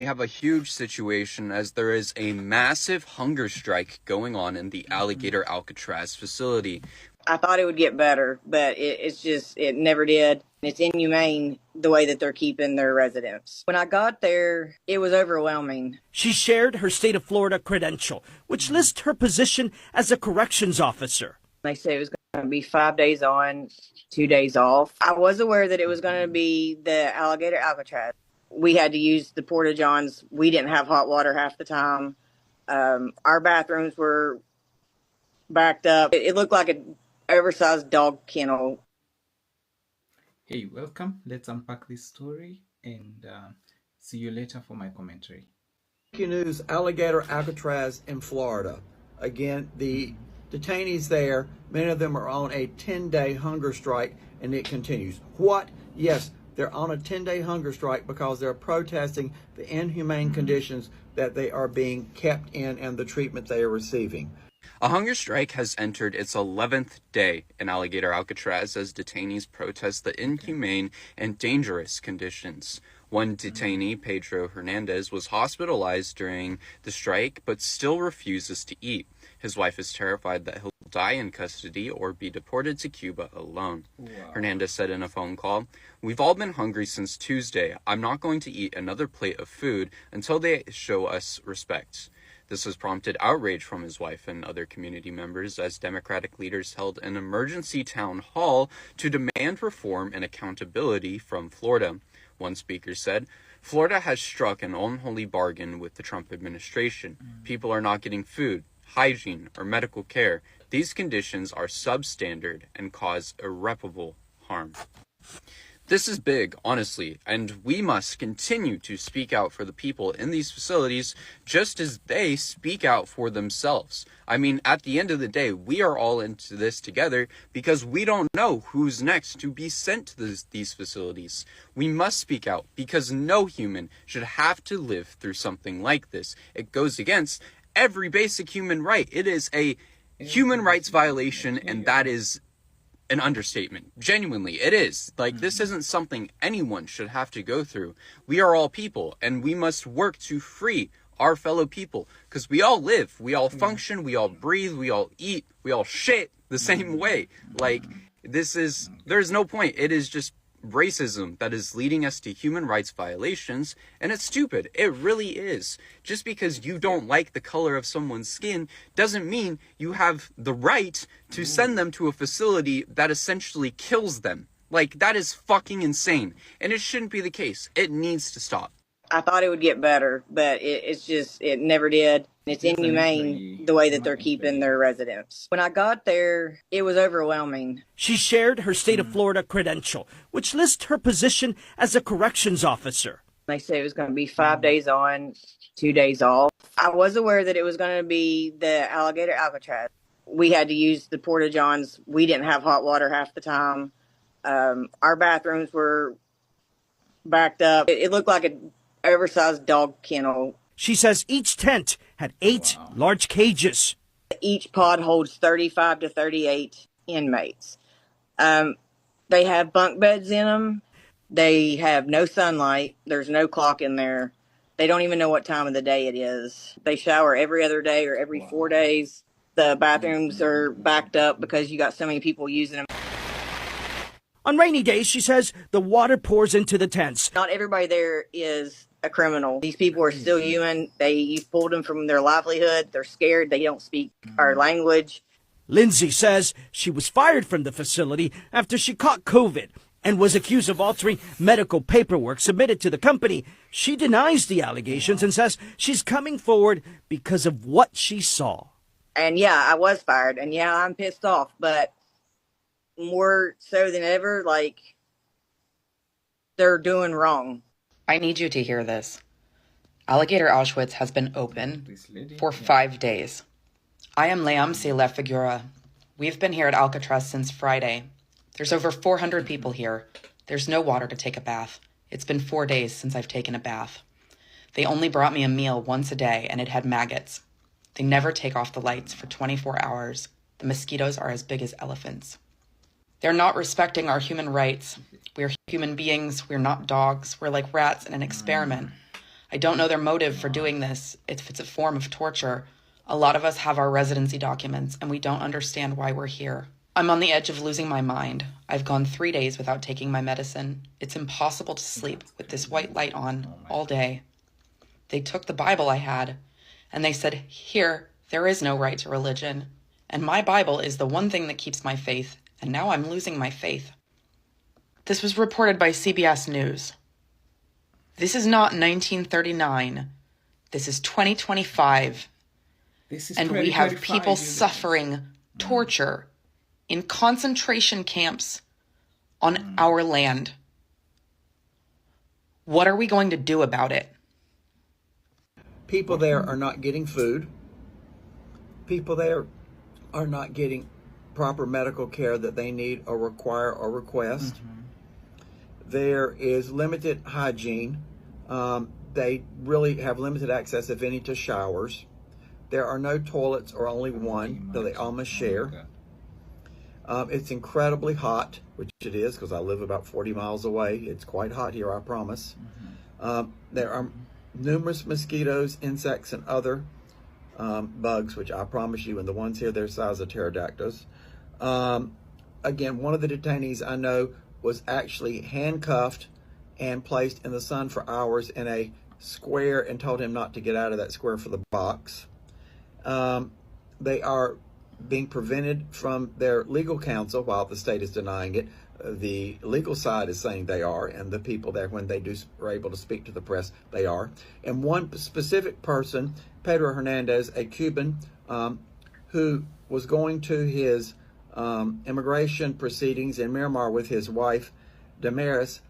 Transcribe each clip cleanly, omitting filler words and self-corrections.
We have a huge situation as there is a massive hunger strike going on in the Alligator Alcatraz facility. I thought it would get better, but it never did. It's inhumane the way that they're keeping their residents. When I got there, it was overwhelming. She shared her state of Florida credential, which lists her position as a corrections officer. They said it was going to be 5 days on, 2 days off. I was aware that it was going to be the Alligator Alcatraz. We had to use the porta-johns. We didn't have hot water half the time. Our bathrooms were backed up. It looked like an oversized dog kennel. Hey, welcome. Let's unpack this story and see you later for my commentary. Breaking news, Alligator Alcatraz in Florida. Again, the detainees there, many of them are on a 10-day hunger strike, and it continues. What? Yes, they're on a 10-day hunger strike because they're protesting the inhumane conditions that they are being kept in and the treatment they are receiving. A hunger strike has entered its 11th day in Alligator Alcatraz as detainees protest the inhumane and dangerous conditions. One detainee, Pedro Hernandez, was hospitalized during the strike but still refuses to eat. His wife is terrified that he'll die in custody or be deported to Cuba alone. Wow. Hernandez said in a phone call, "We've all been hungry since Tuesday. I'm not going to eat another plate of food until they show us respect." This has prompted outrage from his wife and other community members as Democratic leaders held an emergency town hall to demand reform and accountability from Florida. One speaker said, "Florida has struck an unholy bargain with the Trump administration. People are not getting food, hygiene, or medical care. These conditions are substandard and cause irreparable harm." This is big, honestly, and we must continue to speak out for the people in these facilities just as they speak out for themselves. I mean, at the end of the day, we are all into this together because we don't know who's next to be sent to these facilities. We must speak out because no human should have to live through something like this. It goes against every basic human right. It is a human rights violation, and that is an understatement. Genuinely, it is. Like, this isn't something anyone should have to go through. We are all people, and we must work to free our fellow people, because we all live, we all function, we all breathe, we all eat, we all shit the same way. Like, there's no point. It is just racism that is leading us to human rights violations, and it's stupid. It really is. Just because you don't like the color of someone's skin doesn't mean you have the right to send them to a facility that essentially kills them. Like, that is fucking insane, and it shouldn't be the case. It needs to stop. I thought it would get better, but it never did. It's inhumane the way that they're keeping their residents. When I got there, it was overwhelming. She shared her state of Florida credential, which lists her position as a corrections officer. They said it was going to be 5 days on, 2 days off. I was aware that it was going to be the Alligator Alcatraz. We had to use the porta-johns. We didn't have hot water half the time. Our bathrooms were backed up. It looked like an oversized dog kennel. She says each tent had 8 large cages. Each pod holds 35 to 38 inmates. They have bunk beds in them. They have no sunlight. There's no clock in there. They don't even know what time of the day it is. They shower every other day or every 4 days. The bathrooms are backed up because you got so many people using them. On rainy days, she says, the water pours into the tents. Not everybody there is a criminal. These people are still human. You've pulled them from their livelihood. They're scared. They don't speak our language. Lindsay says she was fired from the facility after she caught COVID and was accused of altering medical paperwork submitted to the company. She denies the allegations and says she's coming forward because of what she saw. And yeah, I was fired. And yeah, I'm pissed off. But more so than ever, like, they're doing wrong. I need you to hear this. Alligator Auschwitz has been open for 5 days. I am Leamse Le Figura. We've been here at Alcatraz since Friday. There's over 400 people here. There's no water to take a bath. It's been 4 days since I've taken a bath. They only brought me a meal once a day, and it had maggots. They never take off the lights for 24 hours. The mosquitoes are as big as elephants. They're not respecting our human rights. We're human beings. We're not dogs. We're like rats in an experiment. I don't know their motive for doing this, if it's a form of torture. A lot of us have our residency documents, and we don't understand why we're here. I'm on the edge of losing my mind. I've gone 3 days without taking my medicine. It's impossible to sleep with this white light on all day. They took the Bible I had, and they said, here, there is no right to religion. And my Bible is the one thing that keeps my faith, and now I'm losing my faith. This was reported by CBS News. This is not 1939. This is 2025. And we have people suffering torture in concentration camps on our land. What are we going to do about it? People there are not getting food. People there are not getting proper medical care that they need or require or request. There is limited hygiene. They really have limited access, if any, to showers. There are no toilets, or only one that they all must share. It's incredibly hot, which it is because I live about 40 miles away. It's quite hot here, I promise. There are numerous mosquitoes, insects, and other bugs, which I promise you, and the ones here, they're the size of pterodactyls. Again, one of the detainees I know was actually handcuffed and placed in the sun for hours in a square and told him not to get out of that square for the box. They are being prevented from their legal counsel while the state is denying it. The legal side is saying they are, and the people there, when they are able to speak to the press, they are. And one specific person, Pedro Hernandez, a Cuban, who was going to his immigration proceedings in Miramar with his wife, Damaris,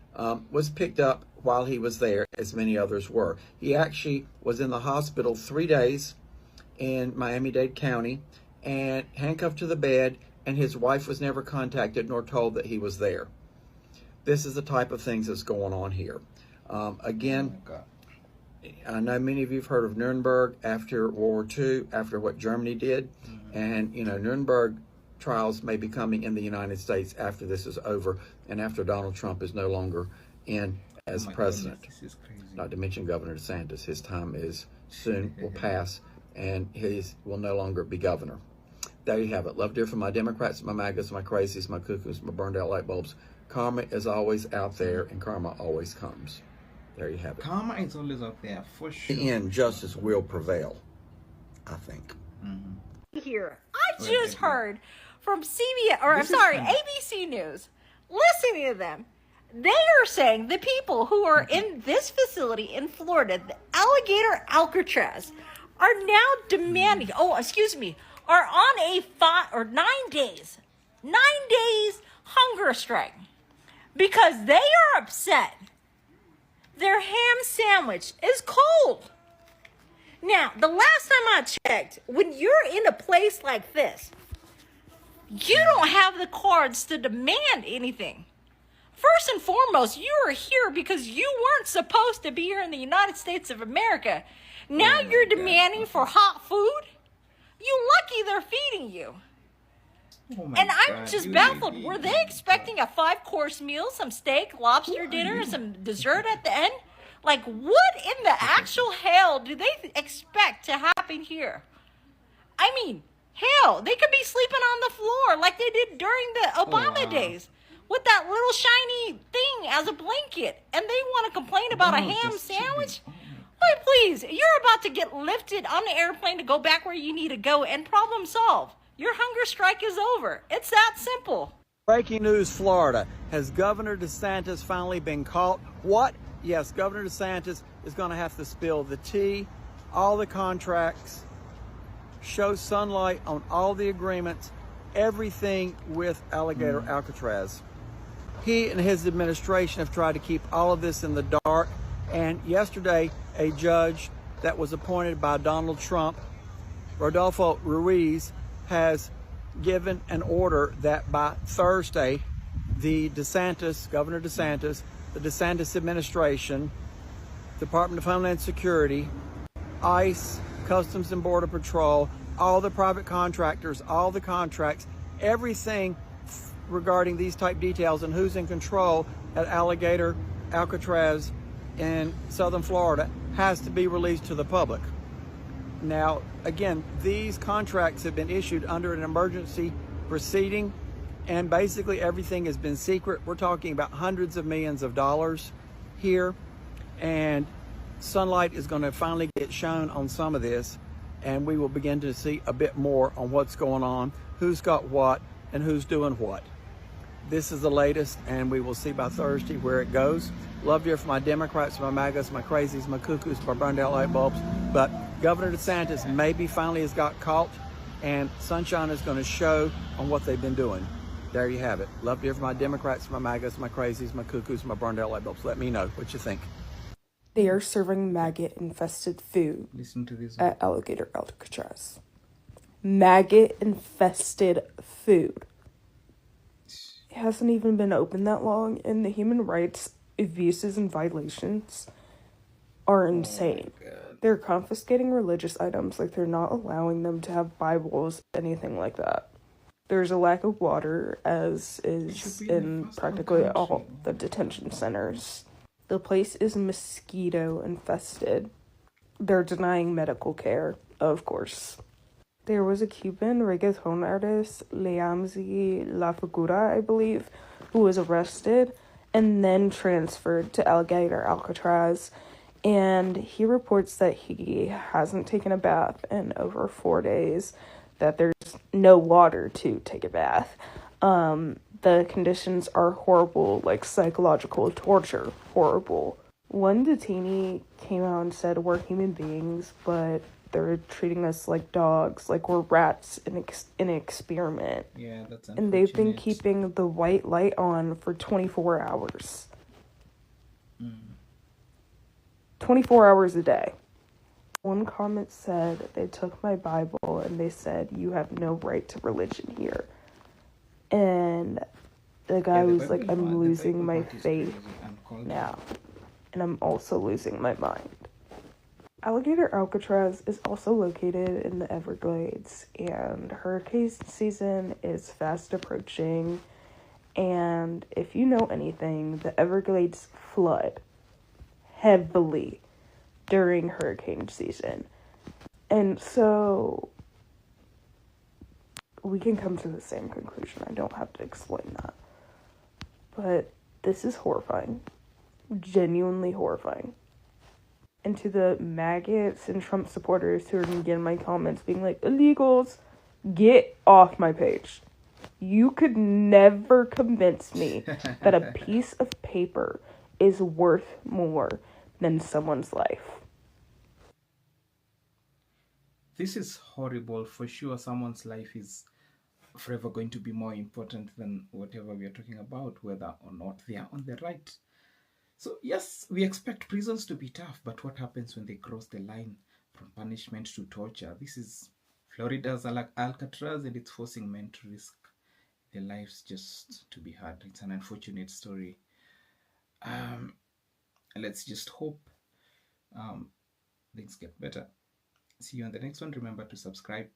was picked up while he was there, as many others were. He actually was in the hospital 3 days in Miami-Dade County and handcuffed to the bed, and his wife was never contacted nor told that he was there. This is the type of things that's going on here. Again, I know many of you have heard of Nuremberg after World War II, after what Germany did. And, you know, Nuremberg trials may be coming in the United States after this is over and after Donald Trump is no longer in as president. Goodness, this is crazy. Not to mention Governor DeSantis. His time is soon will pass, and he will no longer be governor. There you have it. Love, dear, from my Democrats, my MAGAs, my crazies, my cuckoos, my burned out light bulbs. Karma is always out there, and karma always comes. There you have it. Karma is always out there, for sure. In the end, justice will prevail, I think. Here, I just heard from CBS, or I'm sorry, ABC News, listening to them. They are saying the people who are in this facility in Florida, the Alligator Alcatraz, are now demanding, are on a 9 days hunger strike because they are upset. Their ham sandwich is cold. Now, the last time I checked, when you're in a place like this, you don't have the cards to demand anything. First and foremost, you are here because you weren't supposed to be here in the United States of America. Now you're demanding for hot food? You lucky they're feeding you. And I'm just baffled. Were they expecting a 5-course meal, some steak, lobster dinner, some dessert at the end? Like, what in the actual hell do they expect to happen here? I mean, hell, they could be sleeping on the floor like they did during the Obama days with that little shiny thing as a blanket. And they want to complain about a ham sandwich? Wait, please, you're about to get lifted on the airplane to go back where you need to go and problem solve. Your hunger strike is over. It's that simple. Breaking news, Florida. Has Governor DeSantis finally been caught? What? Yes, Governor DeSantis is going to have to spill the tea, all the contracts, show sunlight on all the agreements, everything with Alligator Alcatraz. He and his administration have tried to keep all of this in the dark. And yesterday, a judge that was appointed by Donald Trump, Rodolfo Ruiz, has given an order that by Thursday, Governor DeSantis, the DeSantis administration, Department of Homeland Security, ICE, Customs and Border Patrol, all the private contractors, all the contracts, everything regarding these type details and who's in control at Alligator Alcatraz in southern Florida has to be released to the public. Now, again, these contracts have been issued under an emergency proceeding, and basically everything has been secret. We're talking about hundreds of millions of dollars here, and sunlight is going to finally get shown on some of this, and we will begin to see a bit more on what's going on, who's got what, and who's doing what. This is the latest, and we will see by Thursday where it goes. Love to hear from my Democrats, my MAGAs, my crazies, my cuckoos, my burned out light bulbs. But Governor DeSantis maybe finally has got caught, and sunshine is going to show on what they've been doing. There you have it. Love to hear from my Democrats, my MAGAs, my crazies, my cuckoos, my burned out light bulbs. Let me know what you think. They are serving maggot-infested food Listen to this. at Alligator Alcatraz. Maggot-infested food. It hasn't even been open that long, and the human rights abuses and violations are insane. They're confiscating religious items, like they're not allowing them to have Bibles, anything like that. There's a lack of water, as is in practically all the detention centers. The place is mosquito infested. They're denying medical care, of course. There was a Cuban reggaeton artist, Leamzi La Figura, I believe, who was arrested and then transferred to Alligator Alcatraz. And he reports that he hasn't taken a bath in over 4 days, that there's no water to take a bath. The conditions are horrible, like psychological torture, horrible. One detainee came out and said we're human beings, but they're treating us like dogs, like we're rats in an experiment. Yeah, that's unfortunate. And they've been keeping the white light on for 24 hours. 24 hours a day. One comment said they took my Bible and they said you have no right to religion here. And the guy was like, I'm losing my faith now. And I'm also losing my mind. Alligator Alcatraz is also located in the Everglades, and hurricane season is fast approaching. And if you know anything, the Everglades flood heavily during hurricane season. And so we can come to the same conclusion. I don't have to explain that. But this is horrifying. Genuinely horrifying. And to the maggots and Trump supporters who are going to get in my comments being like, illegals, get off my page. You could never convince me that a piece of paper is worth more than someone's life. This is horrible. For sure, someone's life is forever going to be more important than whatever we are talking about, whether or not they are on the right. So yes, we expect prisons to be tough, but what happens when they cross the line from punishment to torture? This is Florida's Alcatraz, and it's forcing men to risk their lives just to be heard. It's an unfortunate story. Let's just hope things get better. See you on the next one. Remember to subscribe